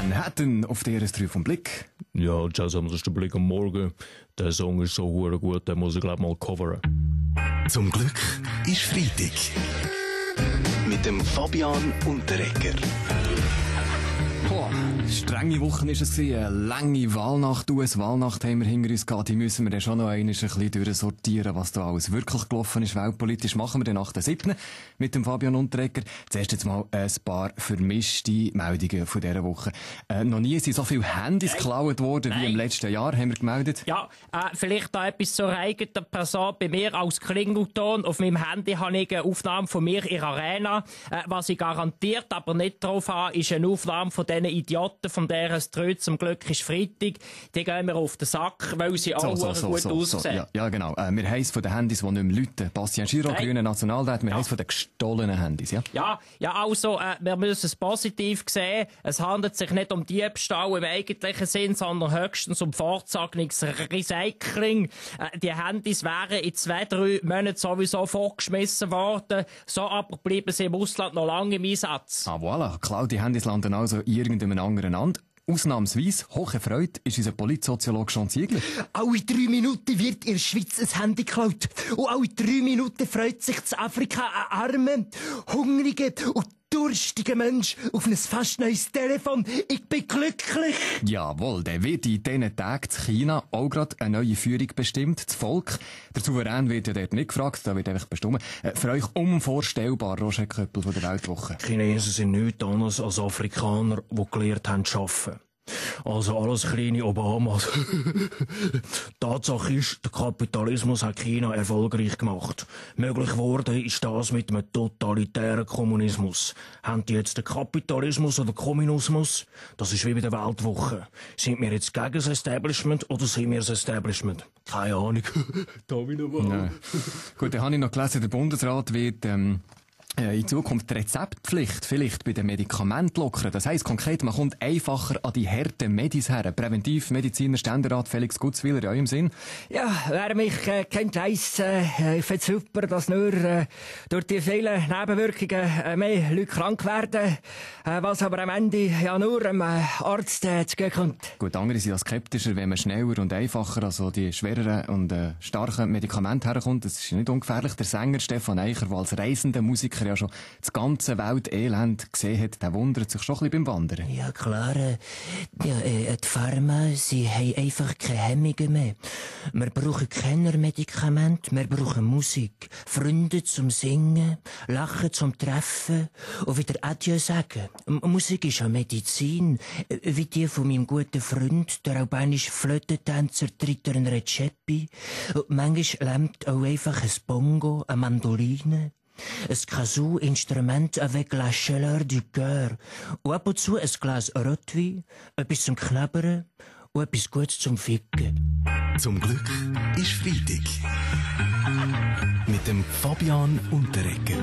Manhattan auf der RS3 vom Blick. Ja, Jazz, das ist der Blick am Morgen. Der Song ist so hure gut, den muss ich glaub mal coveren. Zum Glück ist Freitag. Mit dem Fabian Unterreger. Boah, strenge Woche war es, eine lange Wahlnacht. US-Wahlnacht haben wir hinter uns gehabt. Die müssen wir dann schon noch einmal ein bisschen durchsortieren, was da alles wirklich gelaufen ist. Weltpolitisch machen wir dann nach der 7. mit dem Fabian Unterreger. Zuerst jetzt mal ein paar vermischte Meldungen von dieser Woche. Noch nie sind so viele Handys geklaut worden wie im letzten Jahr, haben wir gemeldet. Ja, vielleicht da etwas zur eigenen Person. Bei mir als Klingelton auf meinem Handy habe ich eine Aufnahme von mir in Arena. Was ich garantiert aber nicht drauf habe, ist eine Aufnahme von diesen Idioten von der RS3. Zum Glück ist Freitag. Die gehen mir auf den Sack, weil sie alle gut aussehen. Ja, genau. Wir haben es von den Handys, die nicht mehr läuten. Bastien Giraud, grüner Nationalrat. Wir haben es von den gestohlenen Handys, ja? Ja, also, wir müssen es positiv sehen. Es handelt sich nicht um Diebstahl im eigentlichen Sinn, sondern höchstens um vorgezogenes Recycling. Die Handys wären in 2-3 Monaten sowieso vorgeschmissen worden. So aber bleiben sie im Ausland noch lange im Einsatz. Ah, voilà. Geklaute Handys landen also in irgendeinem anderen Land. Ausnahmsweise, hohe Freude, ist unser Politsoziologe John Ziegler. Alle 3 Minuten wird in der Schweiz ein Handy geklaut. Und alle 3 Minuten freut sich in Afrika ein armer, hungriger und durstiger Mensch auf ein fast neues Telefon. Ich bin glücklich. Jawohl, der wird in diesen Tagen in China auch gerade eine neue Führung bestimmt. Das Volk. Der Souverän wird ja dort nicht gefragt, da wird einfach bestimmt. Für euch unvorstellbar, Roger Köppel von der Weltwoche. Chinesen sind nichts anderes als Afrikaner, die gelernt haben zu arbeiten. Also alles kleine Obamas. Tatsache ist, der Kapitalismus hat China erfolgreich gemacht. Möglich geworden ist das mit einem totalitären Kommunismus. Haben die jetzt den Kapitalismus oder Kommunismus? Das ist wie bei der Weltwoche. Sind wir jetzt gegen das Establishment oder sind wir das Establishment? Keine Ahnung. Darf ich noch mal? Ja. Gut, dann habe ich noch gelesen, der Bundesrat wird in Zukunft die Rezeptpflicht vielleicht bei den Medikamenten lockern. Das heisst konkret, man kommt einfacher an die harten Medis her. Präventivmediziner Ständerat Felix Gutzwiller, in eurem Sinn? Ja, wer mich kennt, weiss, ich finde super, dass nur durch die vielen Nebenwirkungen mehr Leute krank werden, was aber am Ende ja nur dem Arzt zu gehen kommt. Gut, andere sind ja skeptischer, wenn man schneller und einfacher, also die schwereren und starken Medikamente herkommt. Das ist nicht ungefährlich. Der Sänger Stefan Eicher, der als reisender Musiker ja schon das ganze Weltelend gesehen hat, der wundert sich schon ein bisschen beim Wandern. Ja, klar. Die Pharma, sie haben einfach keine Hemmungen mehr. Wir brauchen keine Medikamente, wir brauchen Musik. Freunde zum Singen, Lachen zum Treffen und wieder Adieu sagen. Musik ist ja Medizin, wie die von meinem guten Freund, der albanische Flötentänzer Triton Recepi. Und manchmal lähmt auch einfach ein Bongo, eine Mandoline. Ein Kazoo-Instrument avec la chaleur du cœur. Und ab und zu ein Glas Rotwein, etwas zum Knabbern und etwas Gutes zum Ficken. Zum Glück ist Freitag. Mit dem Fabian Unterreger.